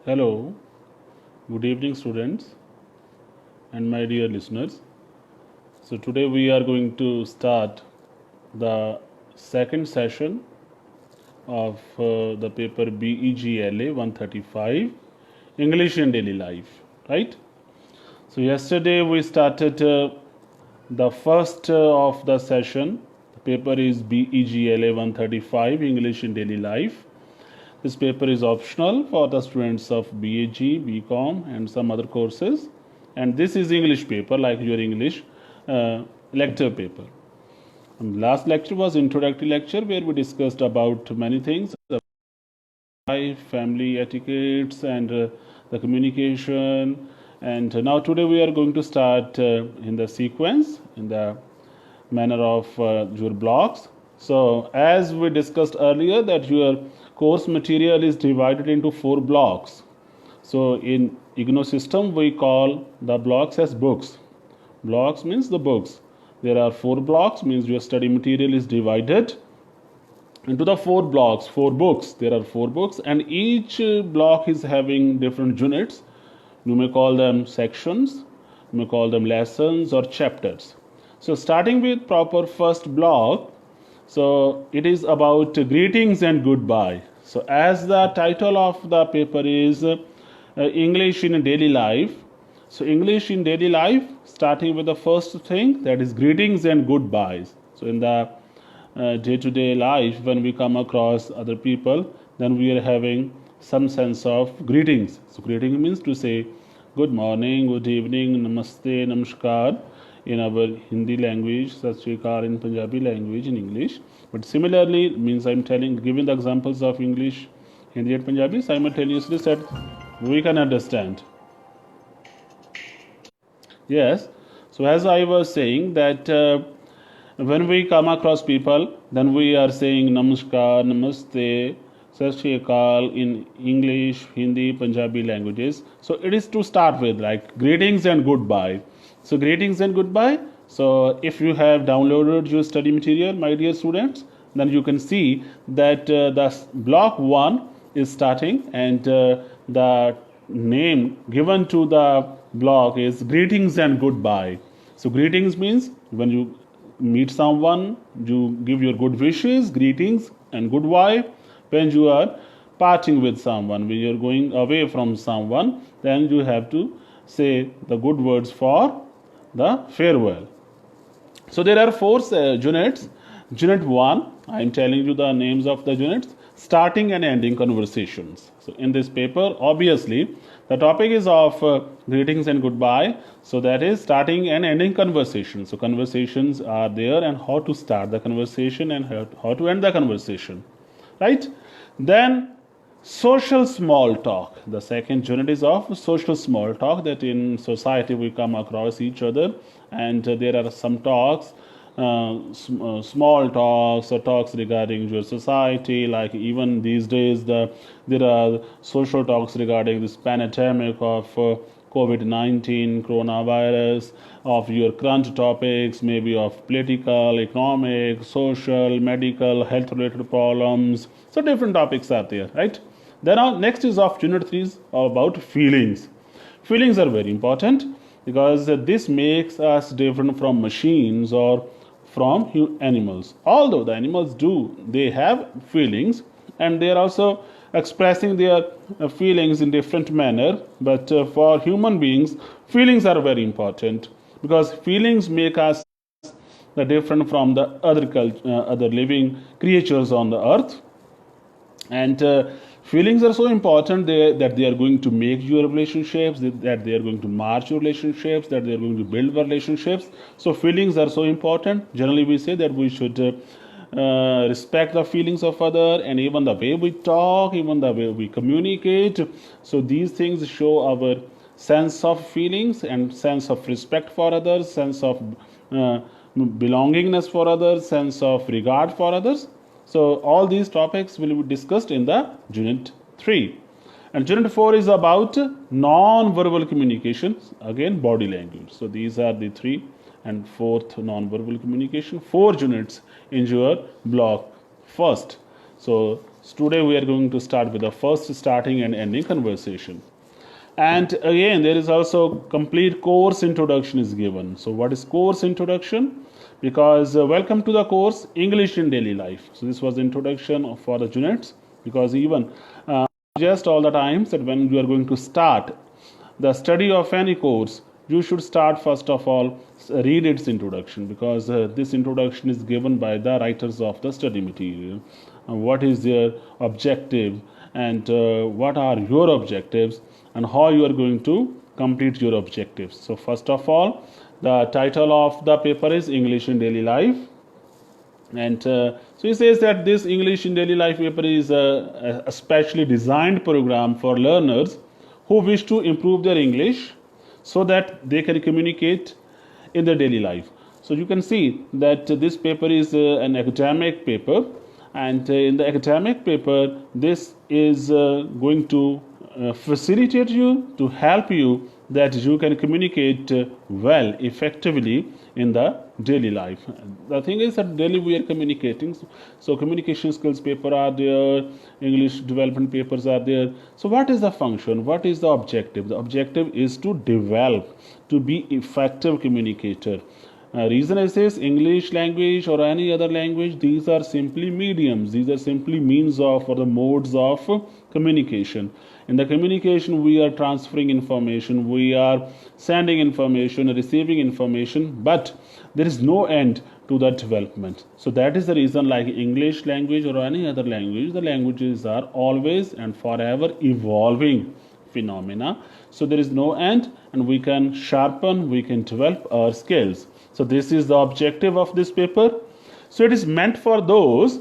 Hello, good evening, students, and my dear listeners. So, today we are going to start the second session of the paper BEGLA 135 English in Daily Life, right? So, yesterday we started the first of the session. The paper is BEGLA 135 English in Daily Life. This paper is optional for the students of BAG, BCom, and some other courses. And this is English paper, like your English lecture paper. And last lecture was introductory lecture where we discussed about many things, life, family etiquettes, and the communication. And now today we are going to start in the sequence, in the manner of your blocks. So as we discussed earlier that your course material is divided into 4 blocks. So in IGNOU system we call the blocks as books. Blocks means the books. There are 4 blocks, means your study material is divided into the 4 blocks, 4 books. There are 4 books and each block is having different units. You may call them sections, you may call them lessons or chapters. So starting with proper first block, so it is about greetings and goodbye. So as the title of the paper is English in daily life. So English in daily life, starting with the first thing, that is greetings and goodbyes. So in the day-to-day life, when we come across other people, then we are having some sense of greetings. So greeting means to say good morning, good evening, namaste, namaskar in our Hindi language, Sat Shri Akal in Punjabi language, in English. But similarly, means I'm giving the examples of English, Hindi and Punjabi simultaneously said we can understand. Yes. So as I was saying that when we come across people, then we are saying namaskar, namaste, Sat Shri Akal in English, Hindi, Punjabi languages. So it is to start with like greetings and goodbye. So greetings and goodbye. So if you have downloaded your study material, my dear students, then you can see that the block 1 is starting and the name given to the block is greetings and goodbye. So greetings means when you meet someone, you give your good wishes, greetings and goodbye. When you are parting with someone, when you are going away from someone, then you have to say the good words for the farewell. So there are 4 units. Unit 1, I am telling you the names of the units, starting and ending conversations. So in this paper, obviously, the topic is of greetings and goodbye. So that is starting and ending conversations. So conversations are there and how to start the conversation and how to end the conversation. Right? Then social small talk. The second unit is of social small talk, that in society we come across each other and there are some talks, small talks or talks regarding your society, like even these days there are social talks regarding this pandemic of COVID-19, coronavirus, of your current topics, maybe of political, economic, social, medical, health related problems. So different topics are there, right? Then next is of unit 3 is about feelings. Feelings are very important because this makes us different from machines or from animals. Although the animals they have feelings and they are also expressing their feelings in different manner, but for human beings feelings are very important because feelings make us different from the other living creatures on the earth. And feelings are so important that they are going to make your relationships, that they are going to march your relationships, that they are going to build relationships. So feelings are so important. Generally we say that we should respect the feelings of other, and even the way we talk, even the way we communicate. So these things show our sense of feelings and sense of respect for others, sense of belongingness for others, sense of regard for others. So all these topics will be discussed in the unit 3. And unit 4 is about non-verbal communication, again body language. So these are the 3 and 4th non-verbal communication, 4 units in your block first. So So today we are going to start with the first starting and ending conversation. And again, there is also complete course introduction is given. So what is course introduction? Because welcome to the course English in Daily Life. So this was introduction for the units, because even just all the times that when you are going to start the study of any course, you should start first of all read its introduction, because this introduction is given by the writers of the study material. What is their objective, and what are your objectives, and how you are going to complete your objectives. So first of all, the title of the paper is English in Daily Life. And so he says that this English in Daily Life paper is a specially designed program for learners who wish to improve their English so that they can communicate in their daily life. So you can see that this paper is an academic paper, and in the academic paper, this is going to facilitate you, to help you, that you can communicate well, effectively in the daily life. The thing is that daily we are communicating, so communication skills paper are there, English development papers are there. So what is the function, what is the objective? The objective is to develop, to be effective communicator. Reason I say is English language or any other language, these are simply mediums, these are simply means of or the modes of communication. In the communication, we are transferring information, we are sending information, receiving information, but there is no end to that development. So that is the reason, like English language or any other language, the languages are always and forever evolving phenomena. So there is no end, and we can sharpen, we can develop our skills. So this is the objective of this paper. So it is meant for those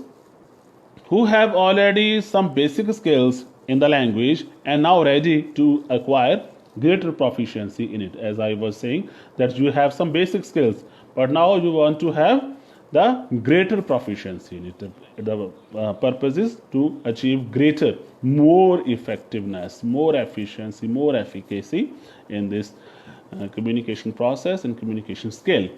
who have already some basic skills in the language and now ready to acquire greater proficiency in it. As I was saying, that you have some basic skills, but now you want to have the greater proficiency in it. The purpose is to achieve greater, more effectiveness, more efficiency, more efficacy in this communication process and communication skill.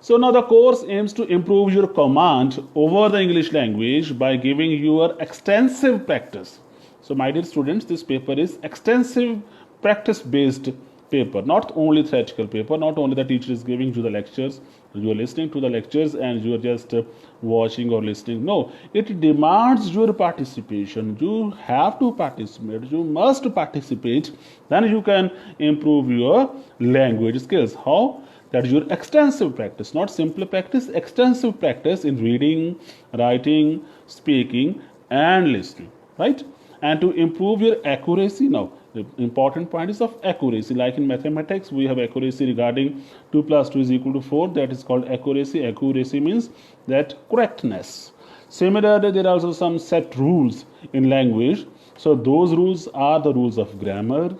So now the course aims to improve your command over the English language by giving you extensive practice. So my dear students, this paper is extensive practice based paper, not only theoretical paper, not only the teacher is giving you the lectures, you are listening to the lectures and you are just watching or listening. No, it demands your participation. You have to participate, you must participate, then you can improve your language skills. How? That is your extensive practice, not simple practice, extensive practice in reading, writing, speaking and listening, right? And to improve your accuracy. Now the important point is of accuracy. Like in mathematics, we have accuracy regarding 2 plus 2 is equal to 4. That is called accuracy. Accuracy means that correctness. Similarly, there are also some set rules in language. So those rules are the rules of grammar,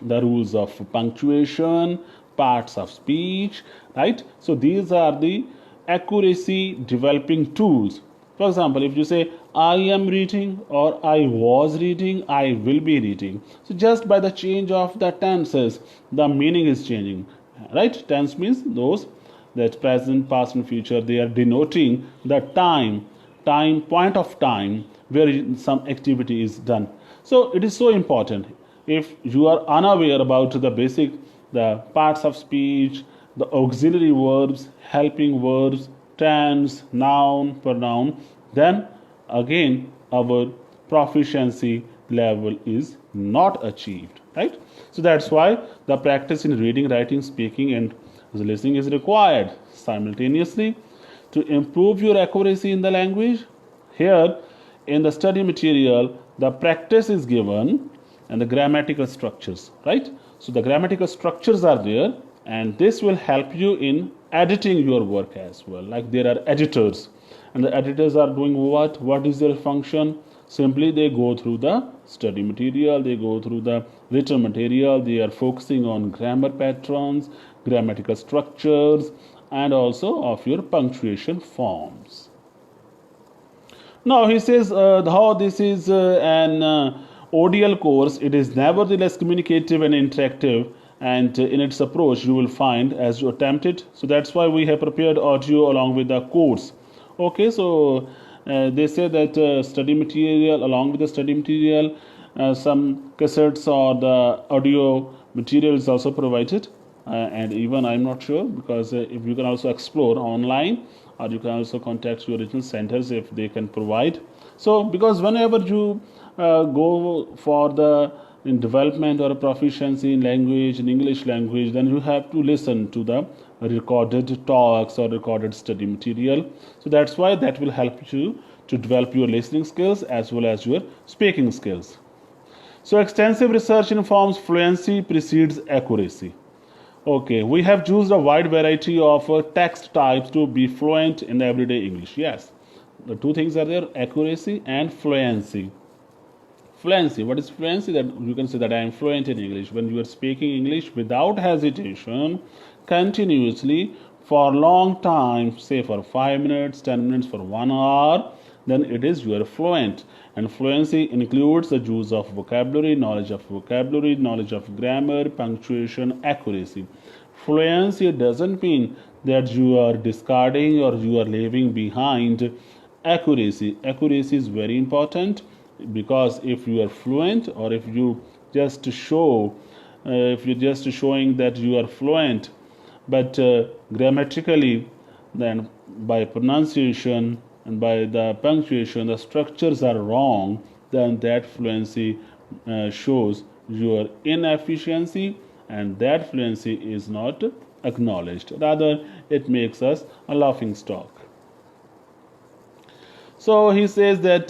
the rules of punctuation, parts of speech, right? So these are the accuracy developing tools. For example, if you say I am reading or I was reading, I will be reading. So just by the change of the tenses, the meaning is changing, right? Tense means those that present, past and future, they are denoting the time, point of time where some activity is done. So it is so important. If you are unaware about the basic, the parts of speech, the auxiliary verbs, helping verbs, tense, noun, pronoun, then again our proficiency level is not achieved, right? So that's why the practice in reading, writing, speaking and listening is required simultaneously to improve your accuracy in the language. Here in the study material, the practice is given and the grammatical structures, right? So the grammatical structures are there, and this will help you in editing your work as well. Like there are editors, and the editors are doing what? What is their function? Simply they go through the study material, they go through the written material, they are focusing on grammar patterns, grammatical structures, and also of your punctuation forms. Now he says how this is an ODL course. It is nevertheless communicative and interactive, and in its approach you will find as you attempt it. So that's why we have prepared audio along with the course. Okay, so They say that study material, along with the study material, some cassettes or the audio material is also provided. And even I'm not sure, because if you can also explore online, or you can also contact your regional centers if they can provide. So because whenever you go for the in development or proficiency in language, in English language, then you have to listen to the recorded talks or recorded study material. So that's why that will help you to develop your listening skills as well as your speaking skills. So extensive research informs fluency precedes accuracy. Okay, we have used a wide variety of text types to be fluent in everyday English. Yes, the two things are there: accuracy and fluency. Fluency. What is fluency? That you can say that I am fluent in English when you are speaking English without hesitation, continuously for a long time, say for 5 minutes, 10 minutes, for 1 hour, then it is you are fluent. And fluency includes the use of vocabulary, knowledge of grammar, punctuation, accuracy. Fluency doesn't mean that you are discarding or you are leaving behind accuracy. Accuracy is very important, because if you are fluent, or if you just show if you're just showing that you are fluent, but grammatically, then by pronunciation and by the punctuation the structures are wrong, then that fluency shows your inefficiency, and that fluency is not acknowledged. Rather, it makes us a laughing stock. So he says that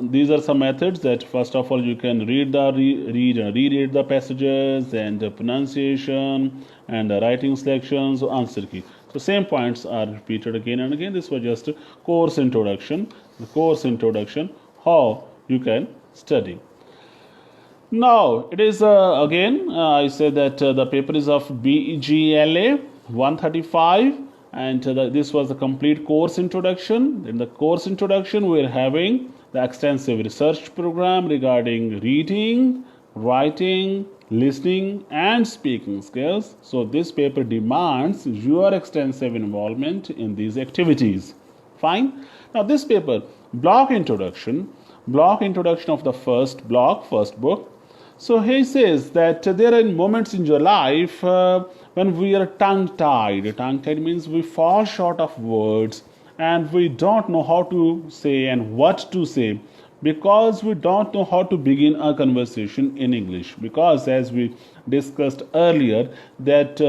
these are some methods that first of all you can read the reread the passages, and the pronunciation and the writing selections, answer key. So same points are repeated again and again. This was just a course introduction. The course introduction, how you can study. Now it is again I said that the paper is of BGLA 135, and this was the complete course introduction. In the course introduction we are having the extensive research program regarding reading, writing, listening and speaking skills. So this paper demands your extensive involvement in these activities. Fine. Now this paper, block introduction of the first book. So he says that there are moments in your life when we are tongue-tied. Tongue-tied means we fall short of words and we don't know how to say and what to say, because we don't know how to begin a conversation in English. Because as we discussed earlier, that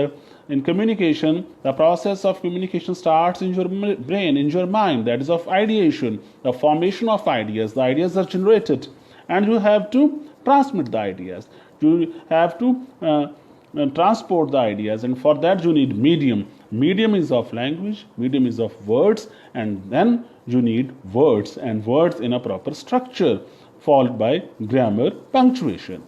in communication, the process of communication starts in your brain, in your mind, that is of ideation, the formation of ideas. The ideas are generated and you have to transmit the ideas. You have to transport the ideas, and for that you need medium. Medium is of language, medium is of words, and then you need words, and words in a proper structure, followed by grammar, punctuation.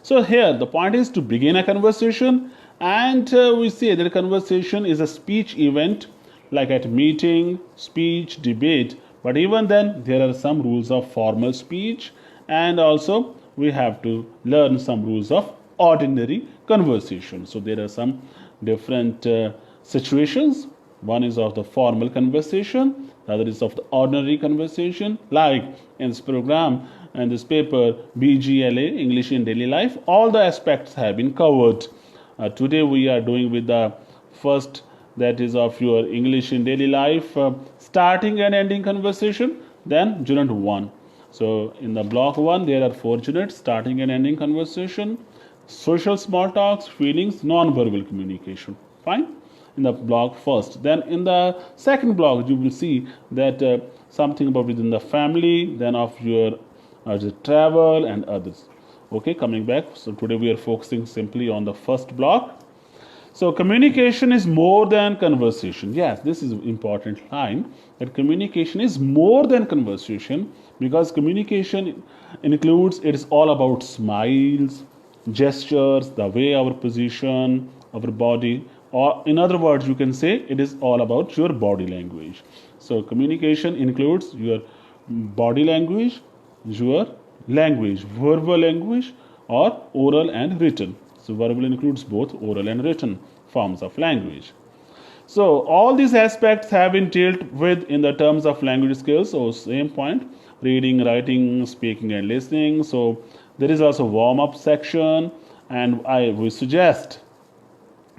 So here the point is to begin a conversation, and we say that a conversation is a speech event, like at meeting, speech, debate. But even then there are some rules of formal speech, and also we have to learn some rules of ordinary conversation. So there are some different situations. One is of the formal conversation, the other is of the ordinary conversation. Like in this program and this paper BGLA, English in Daily Life, all the aspects have been covered. Today we are doing with the first, that is of your English in Daily Life, starting and ending conversation, then unit 1. So in the block 1 there are 4 units: starting and ending conversation, social small talks, feelings, non-verbal communication. Fine, in the block first. Then in the second block you will see that something about within the family, then of your travel and others. Okay, coming back. So today we are focusing simply on the first block. So communication is more than conversation. Yes, this is an important line, that communication is more than conversation, because communication includes, it is all about smiles, gestures, the way our position, our body, or in other words you can say it is all about your body language. So communication includes your body language, your language, verbal language or oral and written. So verbal includes both oral and written forms of language. So all these aspects have been dealt with in the terms of language skills. So same point, reading, writing, speaking and listening. So there is also warm-up section, and I will suggest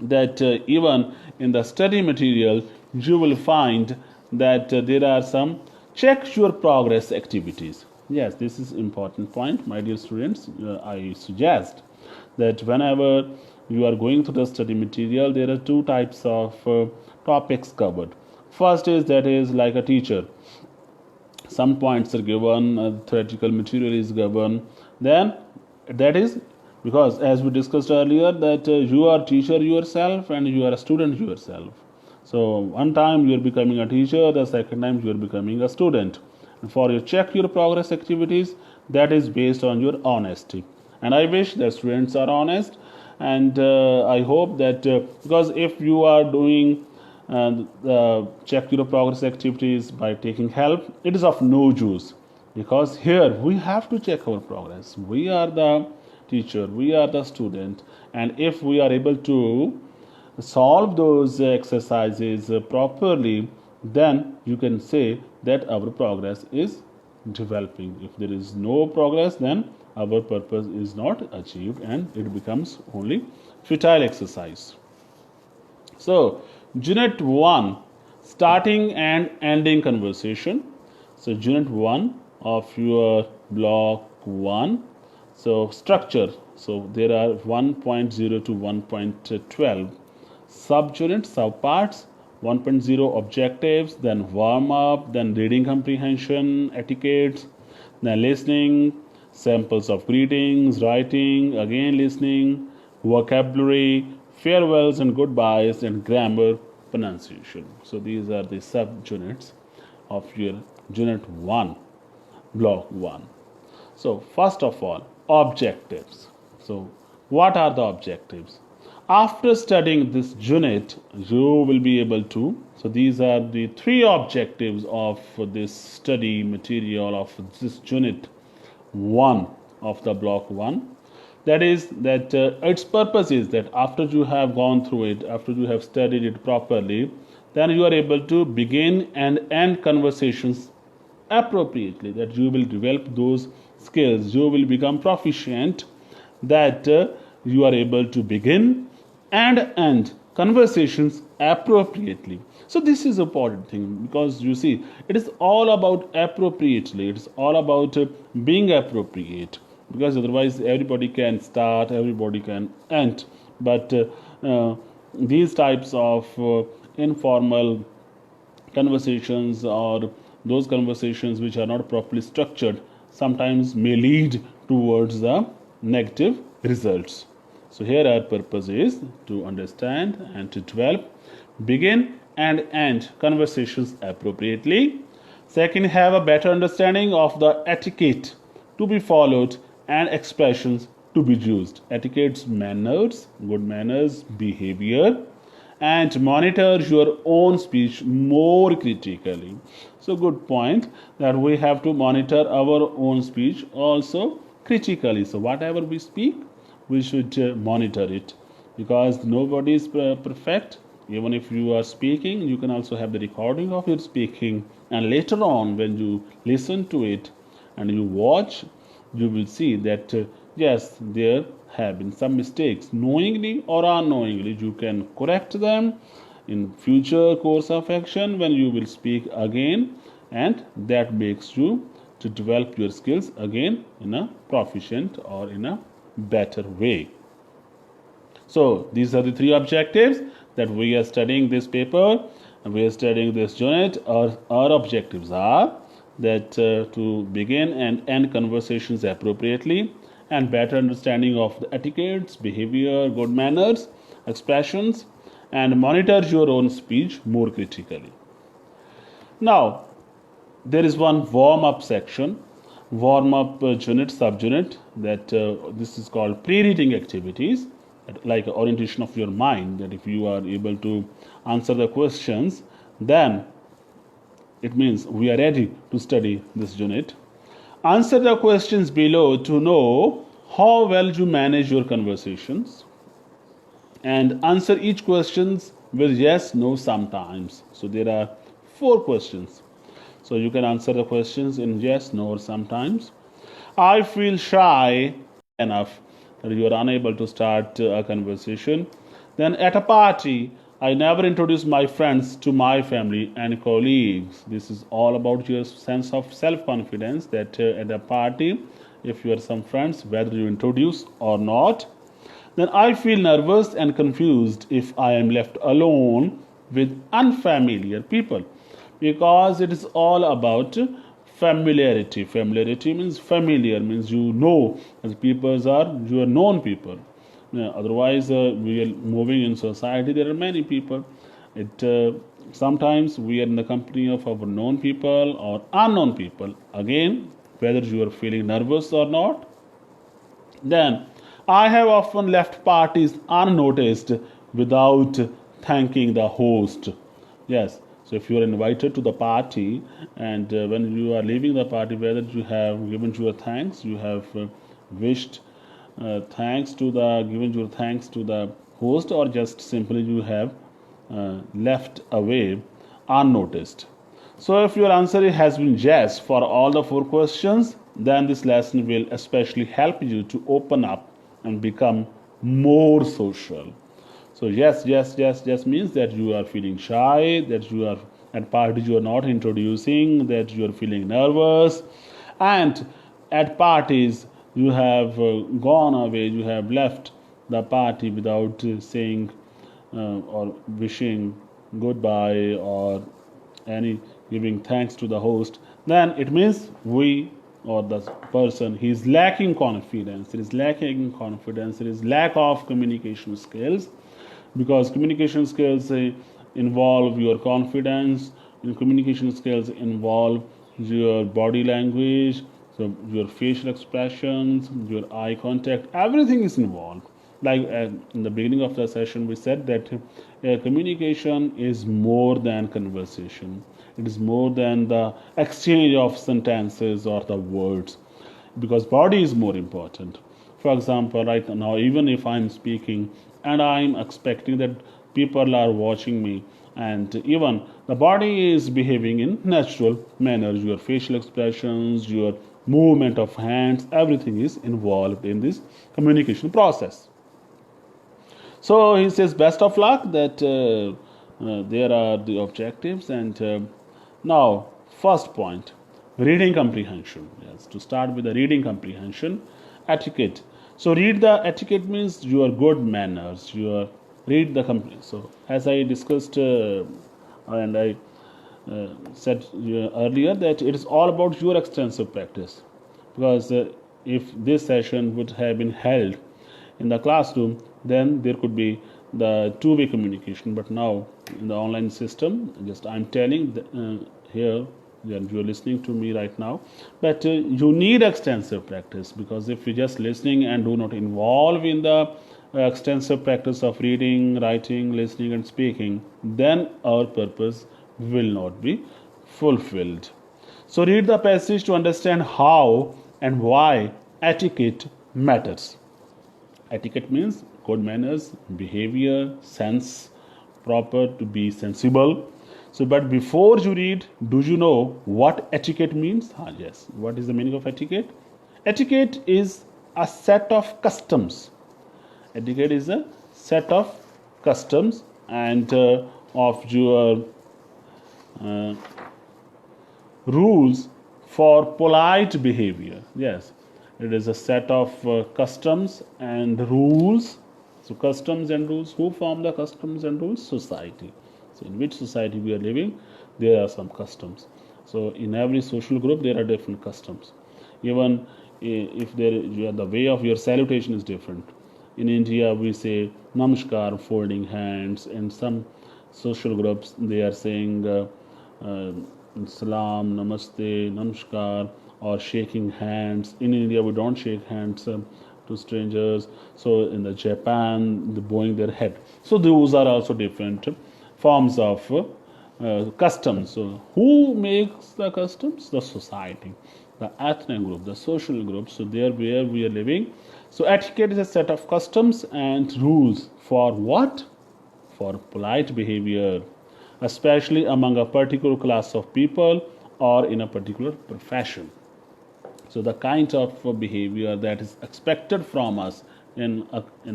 that even in the study material you will find that there are some check your progress activities. Yes, this is important point, my dear students. I suggest that whenever you are going through the study material, there are two types of topics covered. First is that is like a teacher, some points are given, theoretical material is given. Then that is because, as we discussed earlier, that you are teacher yourself and you are a student yourself. So one time you are becoming a teacher, the second time you are becoming a student. And for your check your progress activities, that is based on your honesty. And I wish that students are honest, and I hope that because if you are doing check your progress activities by taking help, it is of no use, because here we have to check our progress. We are the teacher, we are the student, and if we are able to solve those exercises properly, then you can say that our progress is developing. If there is no progress, then our purpose is not achieved and it becomes only futile exercise. So unit 1, starting and ending conversation. So unit 1 of your block 1. So structure. So there are 1.0 to 1.12 subunits, subparts. 1.0 objectives, then warm up, then reading comprehension, etiquette, then listening, samples of greetings, writing, again listening, vocabulary, farewells and goodbyes, and grammar, pronunciation. So these are the subunits of your unit 1, block 1. So first of all, objectives. So what are the objectives? After studying this unit, you will be able to, so these are the 3 objectives of this study material of this unit 1 of the block 1. That is that its purpose is that after you have gone through it, after you have studied it properly, then you are able to begin and end conversations appropriately, that you will develop those skills, you will become proficient, that you are able to begin and end conversations appropriately. So this is an important thing, because you see it is all about appropriately, it is all about being appropriate, because otherwise everybody can start, everybody can end, but these types of informal conversations or those conversations which are not properly structured sometimes may lead towards the negative results. So here our purpose is to understand and to develop, begin and end conversations appropriately. Second, have a better understanding of the etiquette to be followed and expressions to be used. Etiquette's manners, good manners, behavior, and monitor your own speech more critically. So good point, that we have to monitor our own speech also critically. So whatever we speak, we should monitor it, because nobody is perfect. Even if you are speaking, you can also have the recording of your speaking, and later on when you listen to it and you watch, you will see that yes, there have been some mistakes, knowingly or unknowingly. You can correct them in future course of action when you will speak again, and that makes you to develop your skills again in a proficient or in a better way. So these are the 3 objectives that we are studying this paper and we are studying this unit. Our objectives are that to begin and end conversations appropriately, and better understanding of the etiquettes, behavior, good manners, expressions, and monitor your own speech more critically. Now there is one warm-up section, warm-up unit, subunit, that this is called pre-reading activities, like orientation of your mind, that if you are able to answer the questions, then it means we are ready to study this unit. Answer the questions below to know how well you manage your conversations, and answer each questions with yes, no, sometimes. So there are 4 questions. So you can answer the questions in yes, no, or sometimes. I feel shy enough that you are unable to start a conversation. Then at a party, I never introduce my friends to my family and colleagues. This is all about your sense of self confidence that at a party, if you are some friends, whether you introduce or not. Then I feel nervous and confused if I am left alone with unfamiliar people because it is all about familiarity. Familiarity means familiar, means you know, as people are, you are known people. Otherwise, we are moving in society, there are many people. Sometimes we are in the company of our known people or unknown people. Again, whether you are feeling nervous or not, then I have often left parties unnoticed without thanking the host. Yes, so if you are invited to the party and when you are leaving the party, whether you have given your thanks, you have wished thanks to the given your thanks to the host, or just simply you have left away unnoticed. So, if your answer has been yes for all the 4 questions, then this lesson will especially help you to open up and become more social. So, yes, yes, yes, yes means that you are feeling shy, that you are at parties you are not introducing, that you are feeling nervous, and at parties you have gone away, you have left the party without saying or wishing goodbye or any giving thanks to the host, then it means we or the person he is lacking confidence. It is lacking confidence. It is lack of communication skills, because communication skills involve your confidence. And communication skills involve your body language, so your facial expressions, your eye contact. Everything is involved. Like in the beginning of the session, we said that communication is more than conversation. It is more than the exchange of sentences or the words, because body is more important. For example, right now, even if I'm speaking and I'm expecting that people are watching me, and even the body is behaving in natural manner, your facial expressions, your movement of hands, everything is involved in this communication process. So he says, best of luck. That there are the objectives, and now first point, reading comprehension. Yes, to start with the reading comprehension, etiquette. So read the etiquette means your good manners. Your read the so as I discussed and I said earlier that it is all about your extensive practice, because if this session would have been held in the classroom, then there could be the two-way communication. But now in the online system, just I'm telling here that you're listening to me right now, but you need extensive practice, because if you're just listening and do not involve in the extensive practice of reading, writing, listening and speaking, then our purpose will not be fulfilled. So read the passage to understand how and why etiquette matters. Etiquette means good manners, behavior, sense, proper, to be sensible. So, but before you read, do you know what etiquette means? Yes. What is the meaning of etiquette? Etiquette is a set of customs. Etiquette is a set of customs and of your rules for polite behavior. Yes, it is a set of customs and rules. So customs and rules, who form the customs and rules? Society. So in which society we are living, there are some customs. So in every social group there are different customs. Even if the way of your salutation is different. In India we say namaskar, folding hands. In some social groups they are saying salam, namaste, namaskar, or shaking hands. In India we don't shake hands to strangers. So in the Japan, the bowing their head. So those are also different forms of customs. So who makes the customs? The society, the ethnic group, the social group. So there where we are living. So etiquette is a set of customs and rules for what? for polite behavior, especially among a particular class of people or in a particular profession. So the kind of behavior that is expected from us in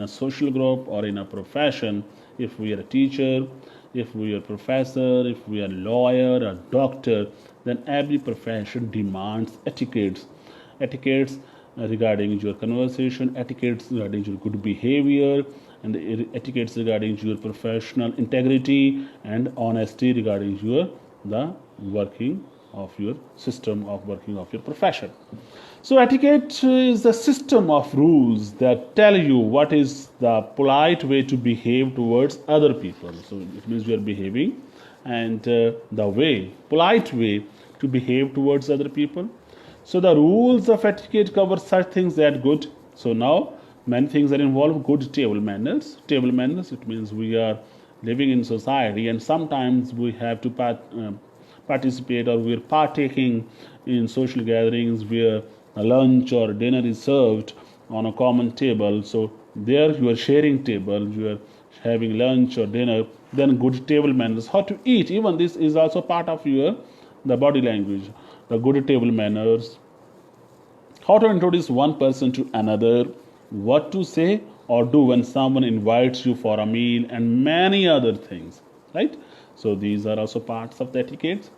a social group or in a profession, if we are a teacher, if we are a professor, if we are a lawyer, a doctor, then every profession demands etiquettes. Etiquettes regarding your conversation, etiquettes regarding your good behavior, and etiquettes regarding your professional integrity and honesty regarding your the working of your system of working of your profession. So etiquette is a system of rules that tell you what is the polite way to behave towards other people. So it means you are behaving, and the way polite way to behave towards other people. So the rules of etiquette cover such things that good. So now many things are involved. Good table manners. Table manners, it means we are living in society, and sometimes we have to participate, or we're partaking in social gatherings where a lunch or dinner is served on a common table. So there you are sharing table, you are having lunch or dinner. Then good table manners, how to eat, even this is also part of your the body language. The good table manners, how to introduce one person to another, what to say or do when someone invites you for a meal, and many other things, right? So these are also parts of the etiquette.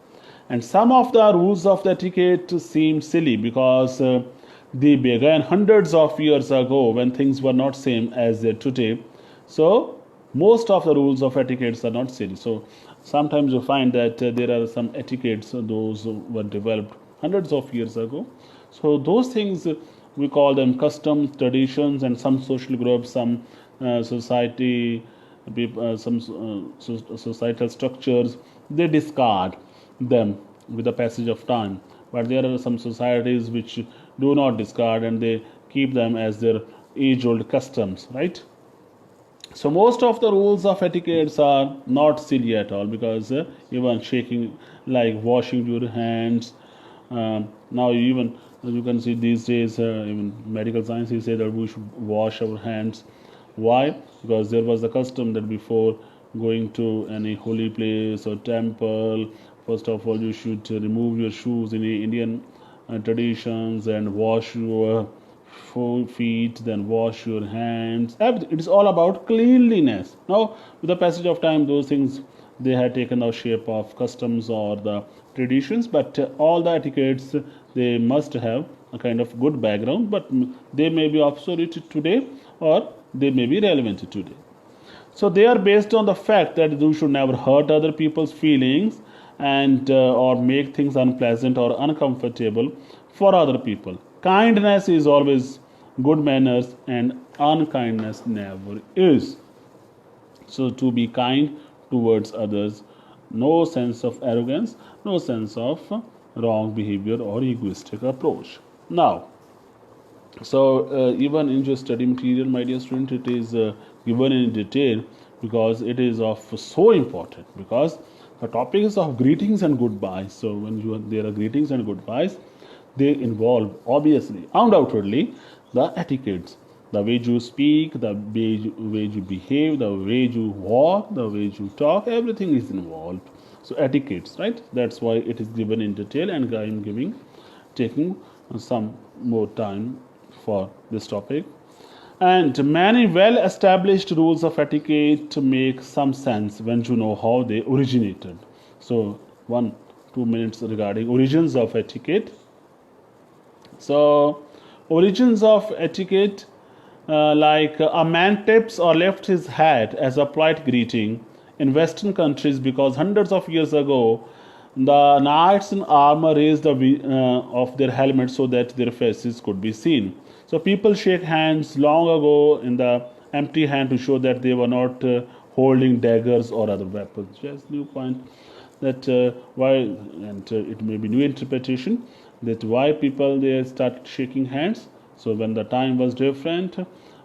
And some of the rules of the etiquette seem silly because they began hundreds of years ago when things were not same as they today. So most of the rules of etiquettes are not silly. So sometimes you find that there are some etiquettes, those were developed hundreds of years ago. So those things we call them customs, traditions, and some social groups, some society, societal structures, they discard them with the passage of time. But there are some societies which do not discard, and they keep them as their age-old customs, right? So most of the rules of etiquettes are not silly at all, because even shaking, like washing your hands, now even you can see these days, even medical science, say that we should wash our hands. Why? Because there was the custom that before going to any holy place or temple, first of all you should remove your shoes in the Indian traditions and wash your feet, then wash your hands. It is all about cleanliness. Now with the passage of time, those things, they had taken the shape of customs or the traditions, but all the etiquettes, they must have a kind of good background, but they may be obsolete today or they may be relevant today. So they are based on the fact that you should never hurt other people's feelings, and or make things unpleasant or uncomfortable for other people. Kindness is always good manners, and unkindness never is. So to be kind towards others, no sense of arrogance, no sense of wrong behavior or egoistic approach. Now, so even in your study material, my dear student, it is given in detail because it is of so important, because the topic is of greetings and goodbyes. So when there are greetings and goodbyes, they involve obviously, undoubtedly, the etiquettes, the way you speak, the way you behave, the way you walk, the way you talk, everything is involved. So etiquettes, right? That's why it is given in detail, and I am taking some more time for this topic. And many well-established rules of etiquette make some sense when you know how they originated. So 1-2 minutes regarding origins of etiquette. So origins of etiquette, like a man tips or lifts his hat as a polite greeting in Western countries, because hundreds of years ago the knights in armor raised of their helmets so that their faces could be seen. So people shake hands long ago in the empty hand to show that they were not holding daggers or other weapons. Just new point that why, and it may be new interpretation, that why people they start shaking hands. So when the time was different,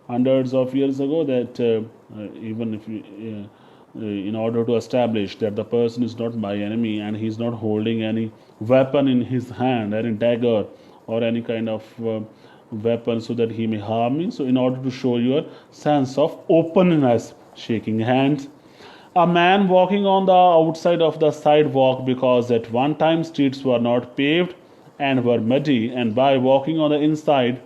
hundreds of years ago, that even if you, in order to establish that the person is not my enemy and he is not holding any weapon in his hand, any dagger or any kind of weapon so that he may harm me. So in order to show your sense of openness, shaking hands. A man walking on the outside of the sidewalk because at one time streets were not paved and were muddy, and by walking on the inside,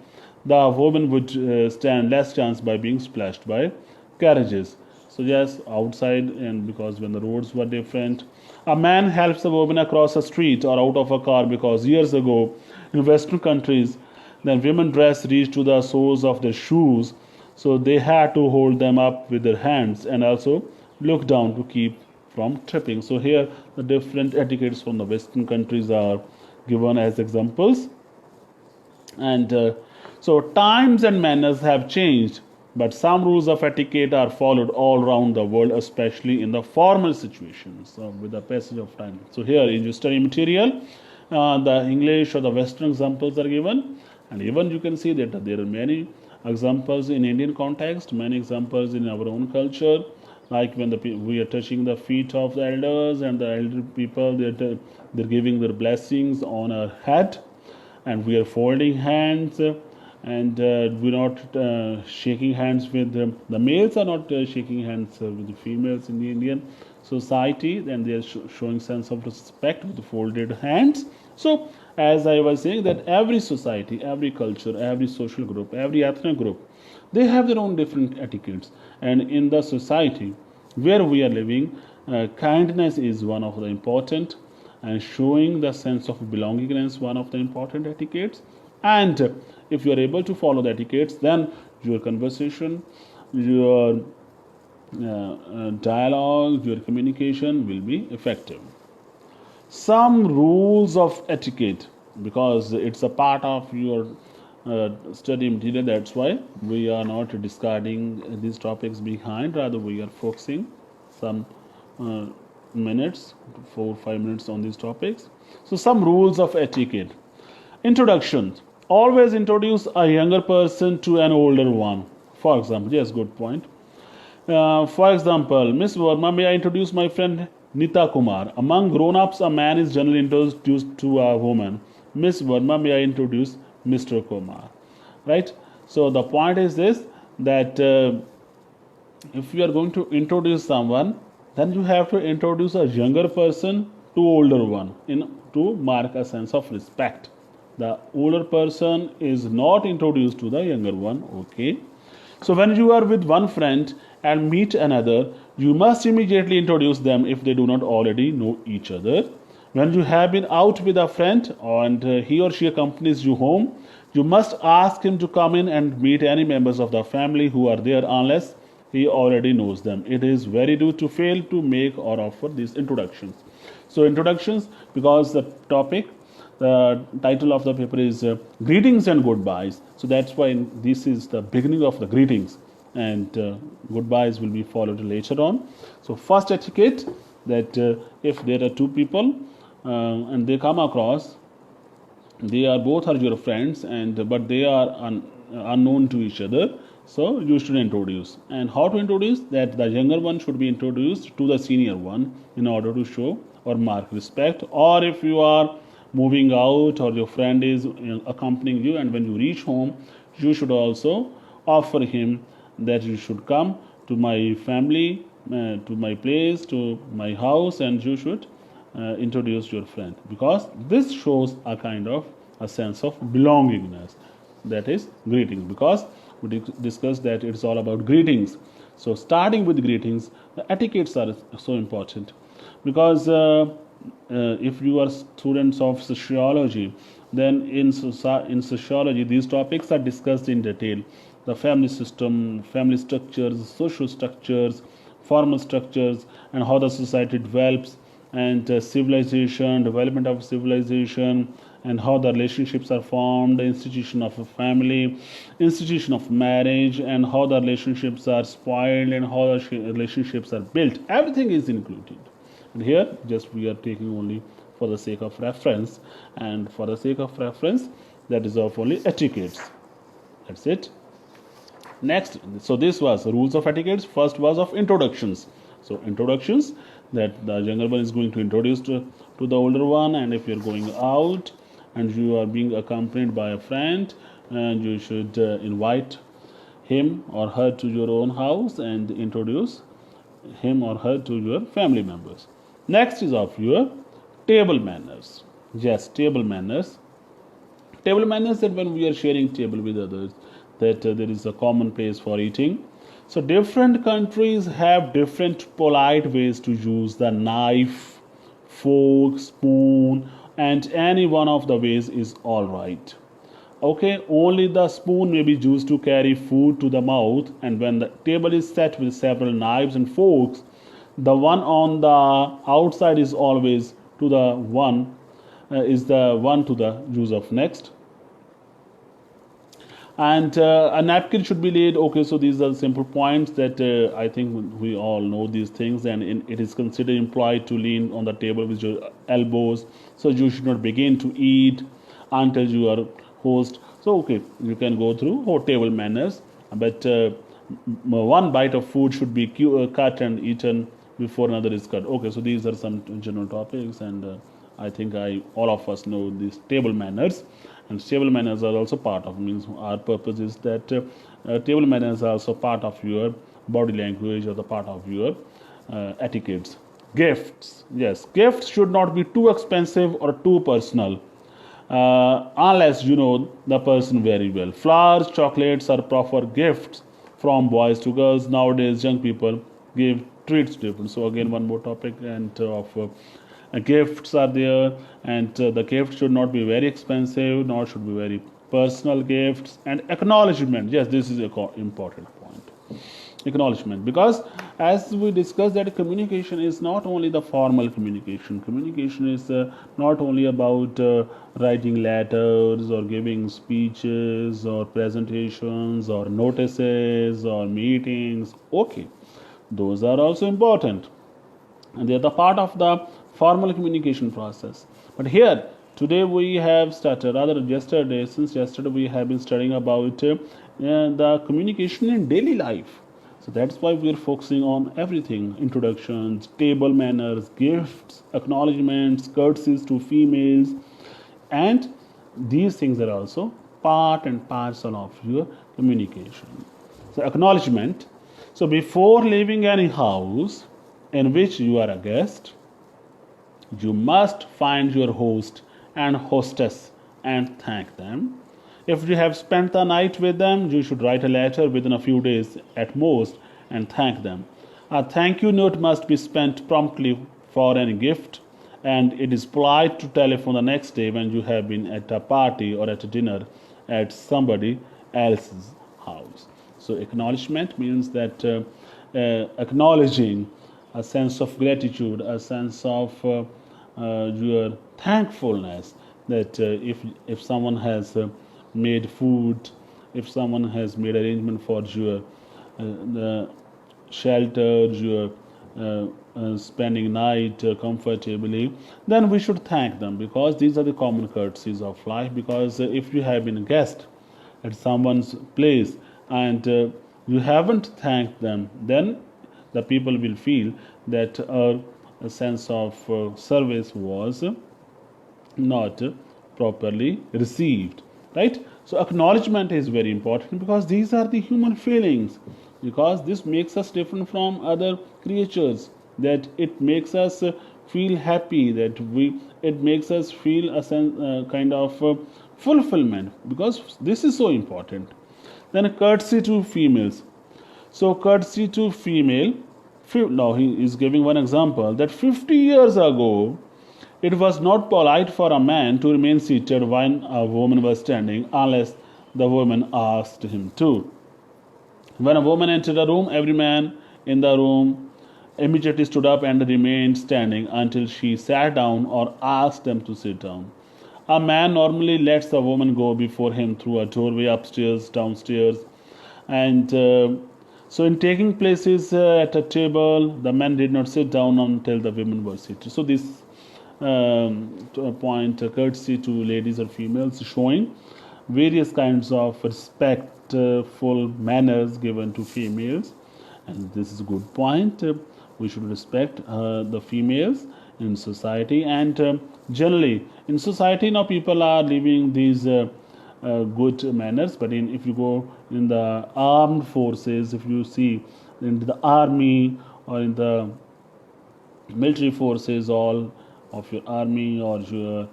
the woman would stand less chance by being splashed by carriages. So yes, outside, and because when the roads were different, a man helps a woman across a street or out of a car because years ago, in Western countries, the women dress reached to the soles of their shoes, so they had to hold them up with their hands and also look down to keep from tripping. So here the different etiquettes from the Western countries are given as examples. And so times and manners have changed, but some rules of etiquette are followed all around the world, especially in the formal situations with the passage of time. So here in your study material, the English or the Western examples are given, and even you can see that there are many examples in Indian context, many examples in our own culture, like when we are touching the feet of the elders, and the elder people they're giving their blessings on our head, and we are folding hands, and we're not shaking hands with the males are not shaking hands with the females in the Indian society, and they are showing sense of respect with the folded hands. So as I was saying, that every society, every culture, every social group, every ethnic group, they have their own different etiquettes, and in the society where we are living, kindness is one of the important, and showing the sense of belongingness one of the important etiquettes. And if you are able to follow the etiquettes, then your conversation, your dialogue, your communication will be effective. Some rules of etiquette, because it's a part of your study material, that's why we are not discarding these topics behind, rather we are focusing some minutes, 4-5 minutes on these topics. So some rules of etiquette. Introduction: always introduce a younger person to an older one. For example, yes, good point. For example, Miss Verma, may I introduce my friend Nita Kumar? Among grown-ups, a man is generally introduced to a woman. Miss Verma, may I introduce Mr. Kumar? Right? So the point is this, that if you are going to introduce someone, then you have to introduce a younger person to older one to mark a sense of respect. The older person is not introduced to the younger one. Okay. So when you are with one friend and meet another, you must immediately introduce them if they do not already know each other. When you have been out with a friend and he or she accompanies you home, you must ask him to come in and meet any members of the family who are there unless he already knows them. It is very rude to fail to make or offer these introductions. So introductions, because the title of the paper is greetings and goodbyes. So that's why this is the beginning of the greetings, and goodbyes will be followed later on. So first etiquette, that if there are two people and they come across, they are both are your friends, and but they are unknown to each other, so you should introduce. And how to introduce? That the younger one should be introduced to the senior one in order to show or mark respect. Or if you are moving out or your friend is accompanying you, and when you reach home, you should also offer him that you should come to my family, to my place, to my house, and you should introduce your friend, because this shows a kind of a sense of belongingness, that is greetings, because we discussed that it's all about greetings. So starting with greetings, the etiquettes are so important, because if you are students of sociology, then in sociology these topics are discussed in detail: the family system, family structures, social structures, formal structures, and how the society develops, and civilization, development of civilization, and how the relationships are formed, the institution of a family, institution of marriage, and how the relationships are spoiled, and how the relationships are built. Everything is included. And here just we are taking only for the sake of reference, and for the sake of reference, that is of only etiquettes. That's it. Next, so this was rules of etiquettes. First was of introductions. So introductions, that the younger one is going to introduce to the older one, and if you're going out and you are being accompanied by a friend, and you should invite him or her to your own house and introduce him or her to your family members. Next is of your table manners. Yes, table manners. Table manners, that when we are sharing table with others, that there is a common place for eating. So different countries have different polite ways to use the knife, fork, spoon, and any one of the ways is all right. Okay, only the spoon may be used to carry food to the mouth, and when the table is set with several knives and forks, the one on the outside is always to the one is the one to the use of next. And a napkin should be laid. Okay, so these are simple points that I think we all know these things, and it is considered implied to lean on the table with your elbows. So you should not begin to eat until you are host. So okay, you can go through table manners, but one bite of food should be cut and eaten before another is cut. Okay, so these are some general topics, and I think all of us know these table manners, and table manners are also part of, means our purpose is that table manners are also part of your body language or the part of your etiquettes. Gifts, yes, gifts should not be too expensive or too personal. Unless you know the person very well. Flowers, chocolates are proper gifts from boys to girls. Nowadays, young people give treats different. So again, one more topic and of gifts are there, and the gift should not be very expensive, nor should be very personal gifts. And acknowledgement, yes, this is an important point. Acknowledgement, because as we discussed that communication is not only the formal communication. Communication is not only about writing letters or giving speeches or presentations or notices or meetings. Okay, those are also important, and they are the part of the formal communication process. But here today we have started, rather yesterday, since yesterday we have been studying about the communication in daily life. So that's why we're focusing on everything: introductions, table manners, gifts, acknowledgements, courtesies to females, and these things are also part and parcel of your communication. So acknowledgement. So before leaving any house in which you are a guest, you must find your host and hostess and thank them. If you have spent the night with them, you should write a letter within a few days at most and thank them. A thank you note must be spent promptly for any gift, and it is polite to telephone the next day when you have been at a party or at a dinner at somebody else's house. So acknowledgement means that acknowledging a sense of gratitude, a sense of your thankfulness, that if someone has made food, if someone has made arrangement for your the shelter, your spending night comfortably, then we should thank them, because these are the common courtesies of life. Because if you have been a guest at someone's place and you haven't thanked them, then the people will feel that our sense of service was not properly received, right? So acknowledgement is very important, because these are the human feelings, because this makes us different from other creatures, that it makes us feel happy, that it makes us feel a sense, kind of fulfillment, because this is so important. Then courtesy to females. So courtesy to female, now he is giving one example, that 50 years ago it was not polite for a man to remain seated when a woman was standing unless the woman asked him to. When a woman entered a room, every man in the room immediately stood up and remained standing until she sat down or asked them to sit down. A man normally lets a woman go before him through a doorway, upstairs, downstairs, and so in taking places at a table, the men did not sit down until the women were seated. So this point, courtesy to ladies or females, showing various kinds of respectful manners given to females, and this is a good point. We should respect the females in society, and generally in society now people are living these good manners. But if you go in the armed forces, if you see in the army or in the military forces, all of your army or your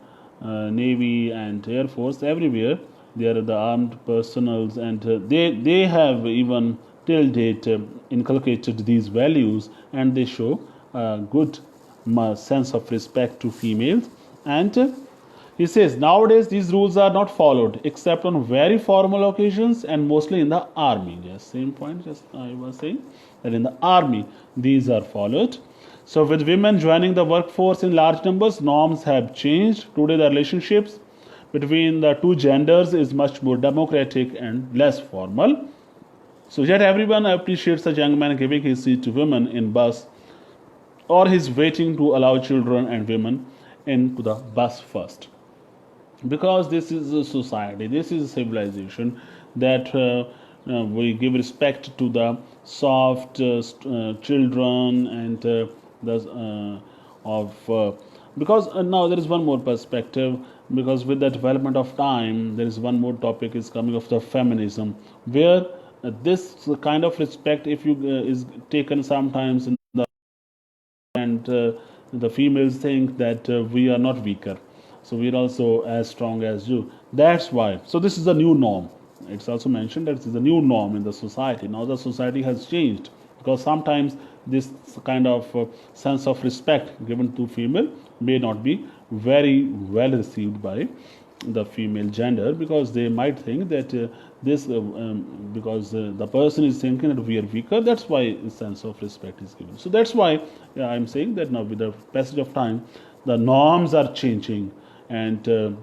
navy and air force, everywhere there are the armed personals, and they have even till date inculcated these values, and they show a good sense of respect to females. And he says nowadays these rules are not followed except on very formal occasions and mostly in the army. Just same point, just I was saying that in the army these are followed. So with women joining the workforce in large numbers, norms have changed. Today the relationships between the two genders is much more democratic and less formal. So yet everyone appreciates a young man giving his seat to women in bus, or he's waiting to allow children and women into the bus first. Because this is a society, this is a civilization that we give respect to the soft children and the of because now there is one more perspective, because with the development of time there is one more topic is coming of the feminism, where this kind of respect, if you is taken sometimes in the, and the females think that we are not weaker, so we are also as strong as you. That's why, so this is the new norm. It's also mentioned that it is the new norm in the society. Now the society has changed, because sometimes this kind of sense of respect given to female may not be very well received by the female gender, because they might think that this because the person is thinking that we are weaker, that's why a sense of respect is given. So that's why I'm saying that now with the passage of time the norms are changing, and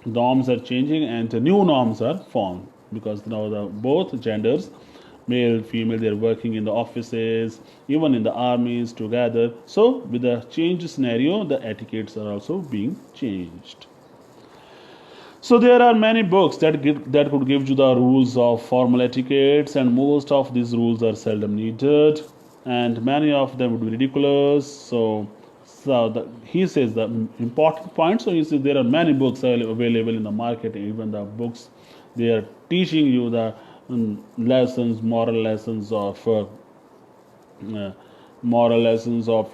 norms are changing and new norms are formed, because now the both genders, male female, they are working in the offices, even in the armies together. So with the changed scenario the etiquettes are also being changed. So there are many books that could give you the rules of formal etiquettes, and most of these rules are seldom needed, and many of them would be ridiculous. He says the important point. So he says there are many books available in the market, even the books they are teaching you the lessons, moral lessons of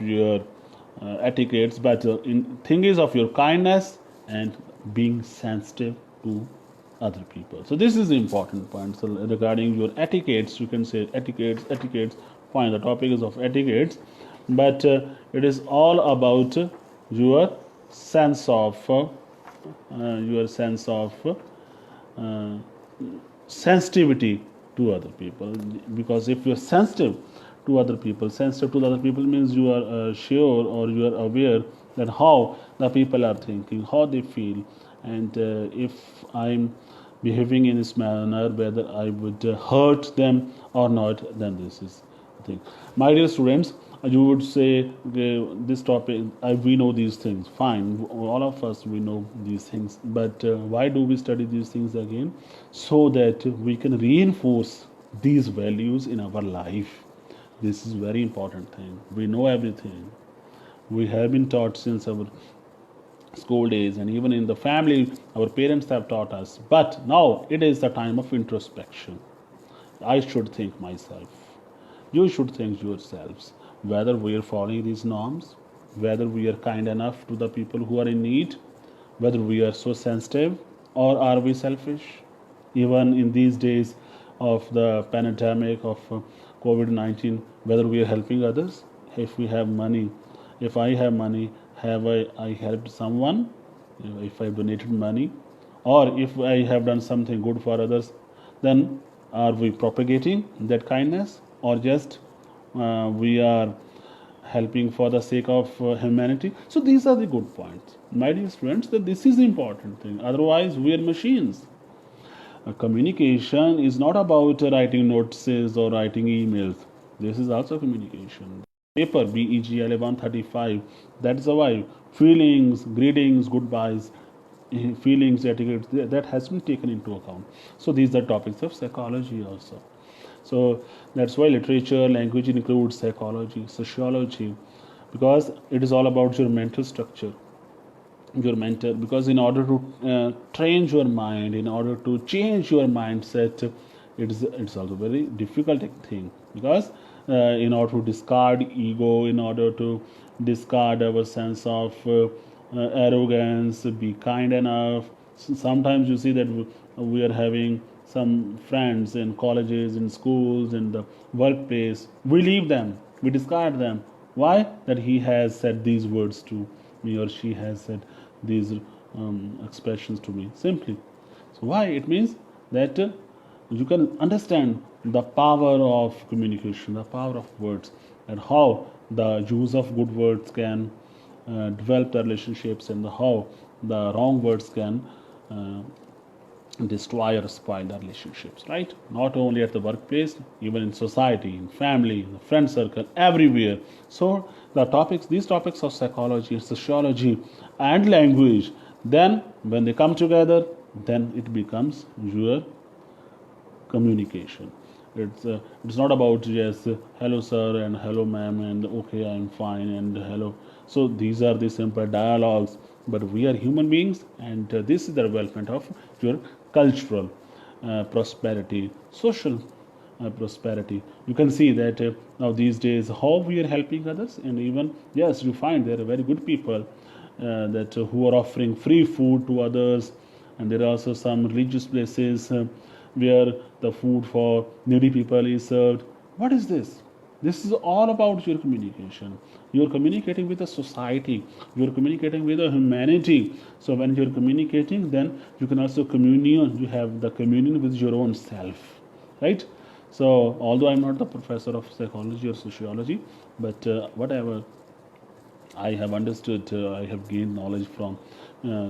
your etiquettes, but in thing is of your kindness and being sensitive to other people. So this is the important point. So regarding your etiquettes, you can say etiquettes. Fine, the topic is of etiquettes, but it is all about your sense of sensitivity to other people. Because if you are sensitive to other people means you are sure, or you are aware that how the people are thinking, how they feel, and if I'm behaving in this manner, whether I would hurt them or not, then this is the thing. My dear students, you would say this topic, we know these things. Fine, all of us we know these things, but why do we study these things again? So that we can reinforce these values in our life. This is very important thing. We know everything. We have been taught since our school days, and even in the family our parents have taught us, but now it is the time of introspection. I should think myself, you should think yourselves, whether we are following these norms, whether we are kind enough to the people who are in need, whether we are so sensitive, or are we selfish. Even in these days of the pandemic of COVID-19, whether we are helping others. If we have money, if I have money, have I helped someone? If I donated money, or if I have done something good for others, then are we propagating that kindness, or just we are helping for the sake of humanity? So these are the good points, my dear students, that this is the important thing. Otherwise we are machines. Communication is not about writing notices or writing emails. This is also communication. Paper BEGLA-135, that's why feelings, greetings, goodbyes, feelings, etiquette, that has been taken into account. So these are topics of psychology also. So that's why literature, language includes psychology, sociology, because it is all about your mental structure, your mental. Because in order to train your mind, in order to change your mindset, it's also very difficult thing, because in order to discard ego, in order to discard our sense of arrogance, be kind enough. Sometimes you see that we are having some friends in colleges, in schools, in the workplace. We leave them, we discard them. Why? That he has said these words to me, or she has said these expressions to me. Simply. So why? It means that you can understand the power of communication, the power of words, and how the use of good words can develop the relationships, and how the wrong words can destroy or spoil the relationships, right? Not only at the workplace, even in society, in family, in the friend circle, everywhere. So these topics of psychology, sociology, and language, then when they come together, then it becomes your communication. It's not about just hello sir and hello ma'am and okay I'm fine and hello. So these are the simple dialogues, but we are human beings, and this is the development of your cultural prosperity, social prosperity. You can see that now these days how we are helping others, and even yes, you find there are very good people that who are offering free food to others, and there are also some religious places where the food for needy people is served. What is this? This is all about your communication. You're communicating with the society, you're communicating with the humanity. So when you're communicating, then you can also communion, you have the communion with your own self, right? So although I'm not the professor of psychology or sociology, but whatever I have understood, I have gained knowledge from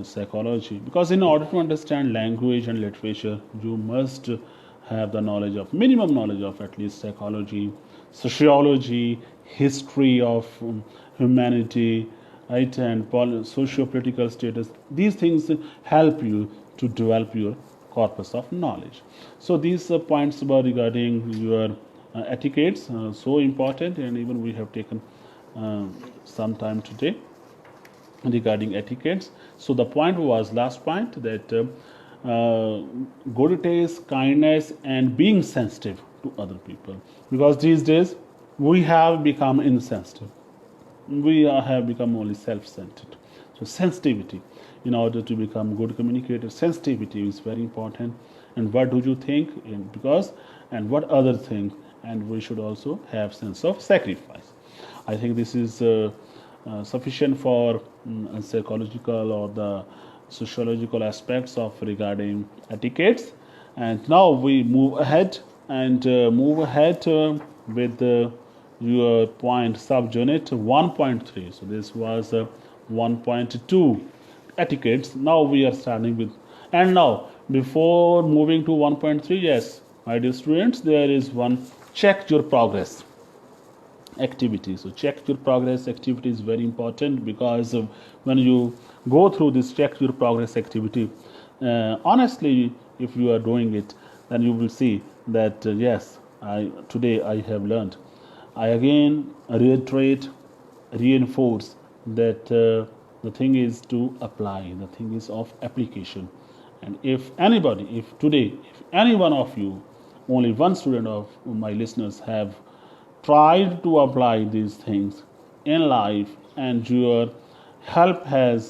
psychology. Because in order to understand language and literature, you must have the knowledge of, minimum knowledge of at least psychology, sociology, history of humanity, right, and socio-political status. These things help you to develop your corpus of knowledge. So these points were regarding your etiquettes, so important, and even we have taken some time today regarding etiquettes. So the point was, last point, that good taste, kindness, and being sensitive to other people. Because these days we have become insensitive. We have become only self-centered. So sensitivity, in order to become good communicators, sensitivity is very important. And what do you think? And what other things? And we should also have sense of sacrifice. I think this is sufficient for psychological or the sociological aspects of regarding etiquettes. And now we move ahead with your point subunit 1.3. So this was 1.2 etiquettes. Now we are starting with, and now before moving to 1.3, yes, my dear students, there is one check your progress activity. So check your progress activity is very important, because when you go through this check your progress activity, honestly, if you are doing it, then you will see that yes, today I have learned. I again reiterate, reinforce that the thing is to apply, the thing is of application. And if any one of you, only one student of my listeners have tried to apply these things in life, and your help has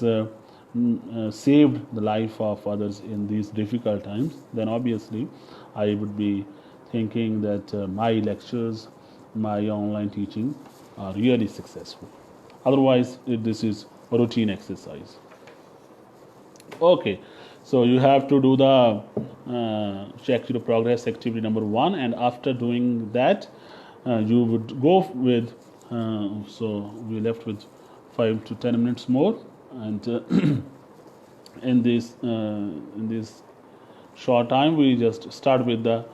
saved the life of others in these difficult times, then obviously I would be thinking that my lectures, my online teaching are really successful. Otherwise, this is a routine exercise. Okay, so you have to do the check your progress activity number 1, and after doing that, you would go with. So we left with 5 to 10 minutes more, and in this short time, we just start with the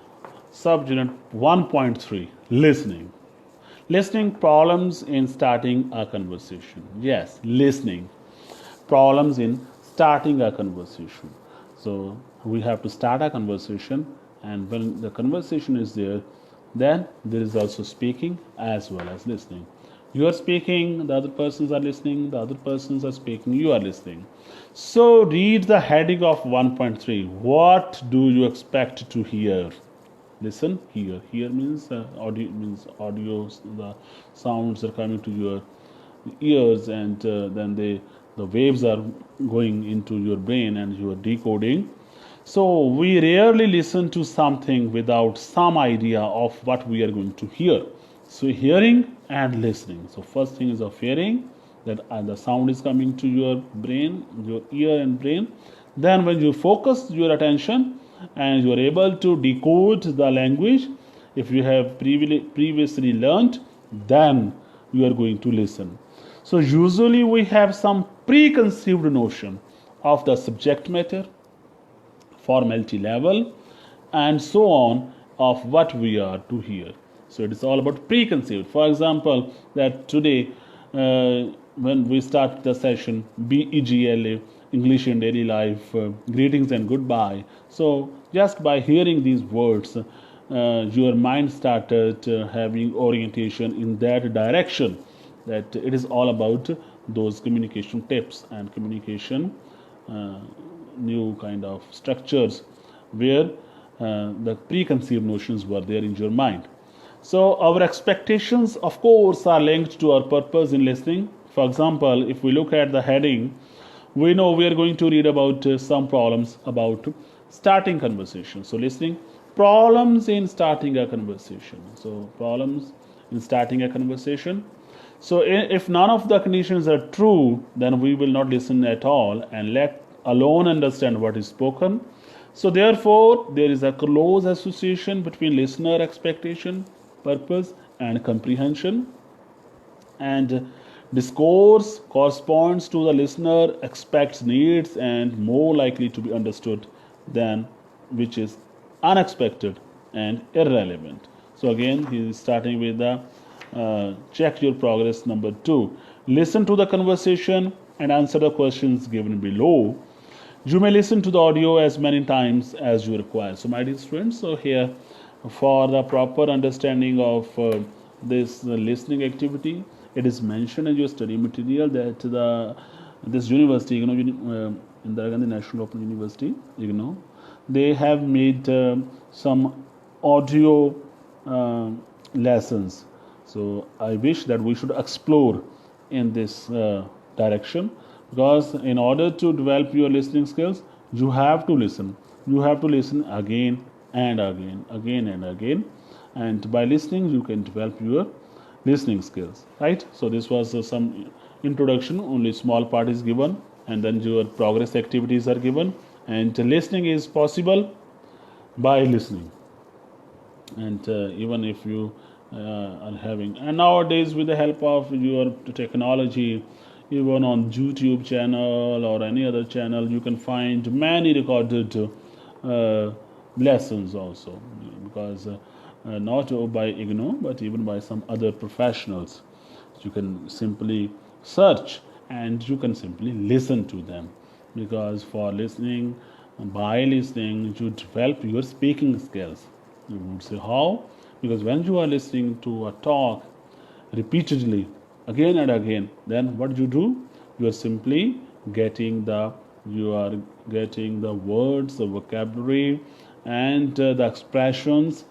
subunit 1.3, listening. Listening problems in starting a conversation. Yes, listening problems in starting a conversation. So we have to start a conversation, and when the conversation is there, then there is also speaking as well as listening. You are speaking, the other persons are listening, the other persons are speaking, you are listening. So read the heading of 1.3. What do you expect to hear? listen, hear. Hear means audio. The sounds are coming to your ears, and then the waves are going into your brain and you are decoding. So we rarely listen to something without some idea of what we are going to hear. So hearing and listening. So first thing is of hearing, that the sound is coming to your brain, your ear and brain. Then when you focus your attention and you are able to decode the language, if you have previously learned, then you are going to listen. So usually we have some preconceived notion of the subject matter, formality level, and so on, of what we are to hear. So it is all about preconceived. For example, that today when we start the session, BEGLA, English in daily life, greetings and goodbye. So just by hearing these words, your mind started having orientation in that direction, that it is all about those communication tips and communication new kind of structures where the preconceived notions were there in your mind. So our expectations, of course, are linked to our purpose in listening. For example, if we look at the heading, we know we are going to read about some problems about starting conversation. So listening, problems in starting a conversation. So problems in starting a conversation. So if none of the conditions are true, then we will not listen at all and let alone understand what is spoken. So therefore, there is a close association between listener expectation, purpose, and comprehension. And discourse corresponds to the listener expects needs and more likely to be understood than which is unexpected and irrelevant. So again, he is starting with the check your progress number 2. Listen to the conversation and answer the questions given below. You may listen to the audio as many times as you require. So my dear students, so here for the proper understanding of this listening activity, it is mentioned in your study material that this university, Indira Gandhi National Open University, they have made some audio lessons. So I wish that we should explore in this direction, because in order to develop your listening skills, you have to listen. You have to listen again and again, and by listening you can develop your listening skills, right? So this was some introduction, only small part is given, and then your progress activities are given, and listening is possible by listening. And even if you are having, and nowadays with the help of your technology, even on YouTube channel or any other channel, you can find many recorded lessons also, because not by IGNOU but even by some other professionals. You can simply search and you can simply listen to them, because for listening, by listening, you develop your speaking skills. You would say how? Because when you are listening to a talk repeatedly again and again, then what do? You are simply getting the words, the vocabulary, and the expressions.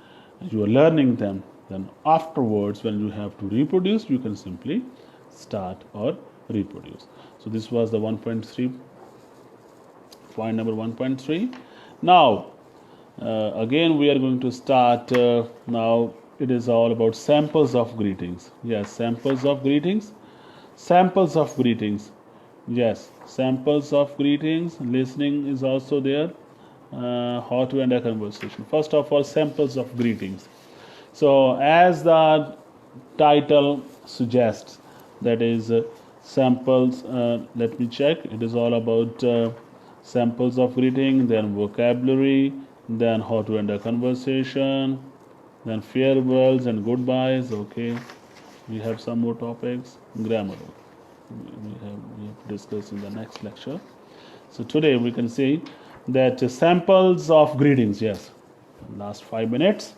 You are learning them. Then afterwards, when you have to reproduce, you can simply start or reproduce. So this was the 1.3, point number 1.3. Now again we are going to start now. It is all about samples of greetings. Yes, samples of greetings. Samples of greetings. Yes, samples of greetings. Listening is also there. How to end a conversation. First of all, samples of greetings. So as the title suggests, that is samples. Let me check. It is all about samples of greeting, then vocabulary, then how to end a conversation, then farewells and goodbyes. Okay, we have some more topics. Grammar we have to discuss in the next lecture. So today we can say that samples of greetings. Yes, last 5 minutes.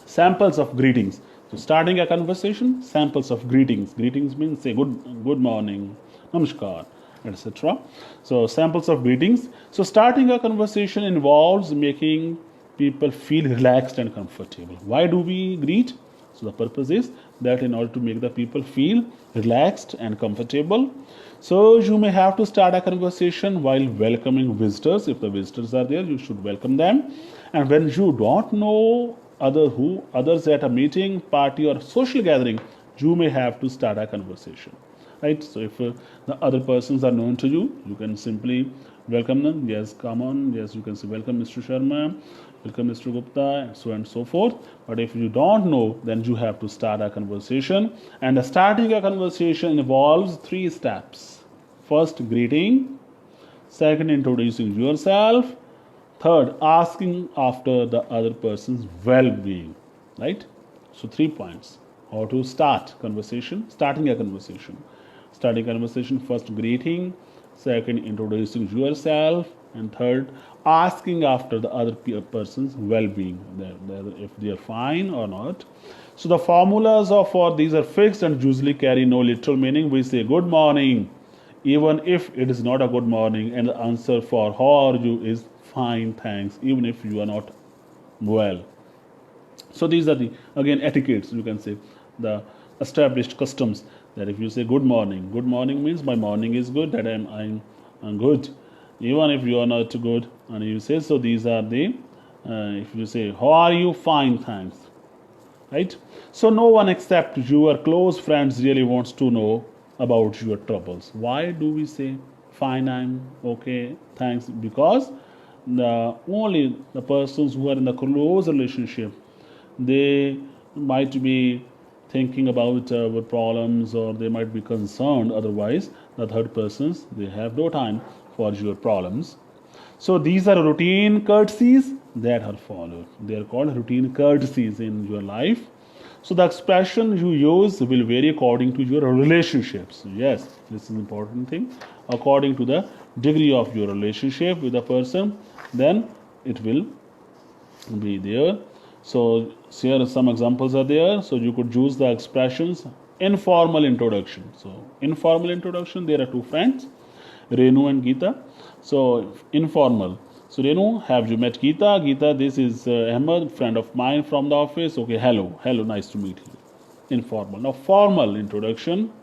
Samples of greetings. So starting a conversation, samples of greetings. Greetings means say good morning, namaskar, etc. So samples of greetings. So starting a conversation involves making people feel relaxed and comfortable. Why do we greet? So the purpose is that in order to make the people feel relaxed and comfortable. So you may have to start a conversation while welcoming visitors. If the visitors are there, you should welcome them. And when you don't know others at a meeting, party, or social gathering, you may have to start a conversation. Right? So if the other persons are known to you, you can simply welcome them. Yes, come on. Yes, you can say welcome Mr. Sharma, welcome Mr. Gupta, and so forth. But if you don't know, then you have to start a conversation. And starting a conversation involves 3 steps. First, greeting. Second, introducing yourself. Third, asking after the other person's well-being. Right? So 3 points. How to start conversation. Starting a conversation. Starting conversation, first greeting. Second, introducing yourself. And third, asking after the other person's well-being, if they are fine or not. So the formulas for these are fixed and usually carry no literal meaning. We say good morning, even if it is not a good morning, and the answer for how are you is fine, thanks, even if you are not well. So these are the, again, etiquettes, you can say, the established customs, that if you say good morning means my morning is good, that I'm good, even if you are not good, and you say so. These are the, if you say how are you, fine, thanks. Right? So no one except your close friends really wants to know about your troubles. Why do we say fine, I'm okay, thanks? Because only the persons who are in a close relationship, they might be thinking about our problems, or they might be concerned. Otherwise, the third persons, they have no time for your problems. So these are routine courtesies that are followed. They are called routine courtesies in your life. So the expression you use will vary according to your relationships. Yes, this is an important thing. According to the degree of your relationship with the person, then it will be there. So here some examples are there. So you could use the expressions informal introduction. So informal introduction, there are 2 friends, Renu and Geeta. So informal. So Renu, have you met Geeta? Geeta, this is Ahmed, friend of mine from the office. Okay, hello, nice to meet you. Informal. Now formal introduction.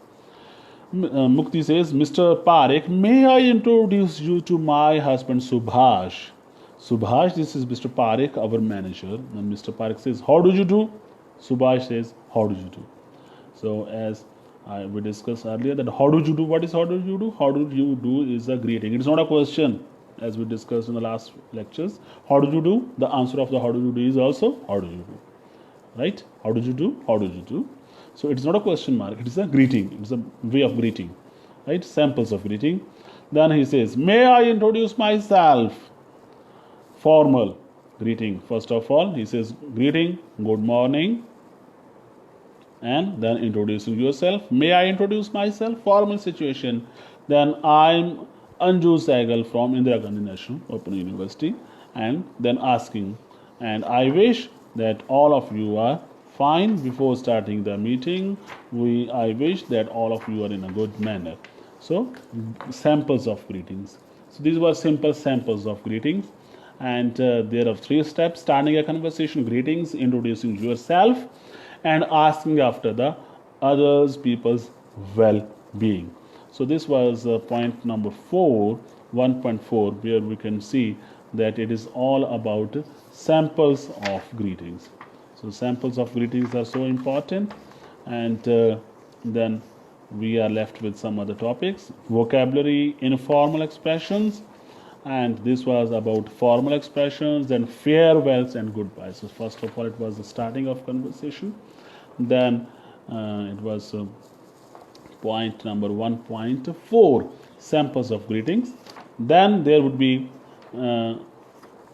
Mukti says, Mr. Parekh, may I introduce you to my husband Subhash? Subhash, this is Mr. Parekh, our manager. And Mr. Parekh says, how do you do? Subhash says, how do you do? So as we discussed earlier, that how do you do? What is how do you do? How do you do is a greeting. It's not a question, as we discussed in the last lectures. How do you do? The answer of the how do you do is also how do you do. Right? How do you do? How do you do? So it's not a question mark. It is a greeting. It's a way of greeting. Right? Samples of greeting. Then he says, may I introduce myself? Formal greeting. First of all, he says greeting, good morning, and then introducing yourself. May I introduce myself? Formal situation. Then I'm Anju Saigal from Indira Gandhi National Open University, and then asking, and I wish that all of you are fine. Before starting the meeting, I wish that all of you are in a good manner. So samples of greetings. So these were simple samples of greetings. And there are 3 steps: starting a conversation, greetings, introducing yourself, and asking after the others people's well-being. So this was point number 4, 1.4, where we can see that it is all about samples of greetings. So samples of greetings are so important. And then we are left with some other topics: vocabulary, informal expressions, and this was about formal expressions, then farewells and goodbyes. So first of all, it was the starting of conversation. Then it was point number 1.4, samples of greetings. Then there would be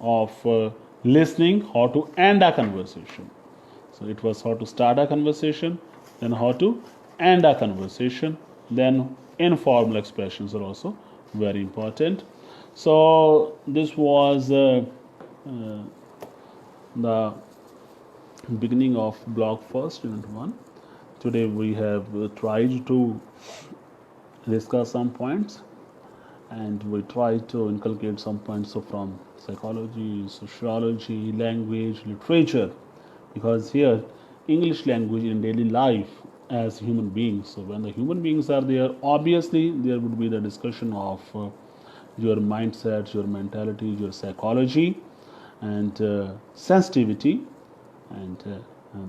of listening, how to end a conversation. So it was how to start a conversation, then how to end a conversation. Then informal expressions are also very important. So this was the beginning of block first, unit 1. Today we have tried to discuss some points, and we tried to inculcate some points from psychology, sociology, language, literature, because here English language in daily life as human beings. So when the human beings are there, obviously there would be the discussion of your mindset, your mentality, your psychology, and sensitivity, and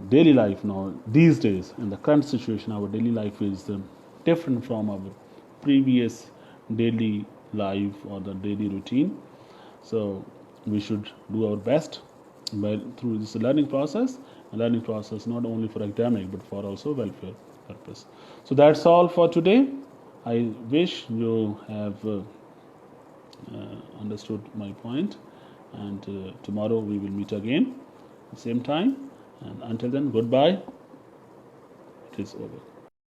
daily life. Now these days in the current situation, our daily life is different from our previous daily life or the daily routine. So we should do our best through this learning process, not only for academic but for also welfare purpose. So that's all for today. I wish you have understood my point, and tomorrow we will meet again at the same time, and until then, goodbye. It is over.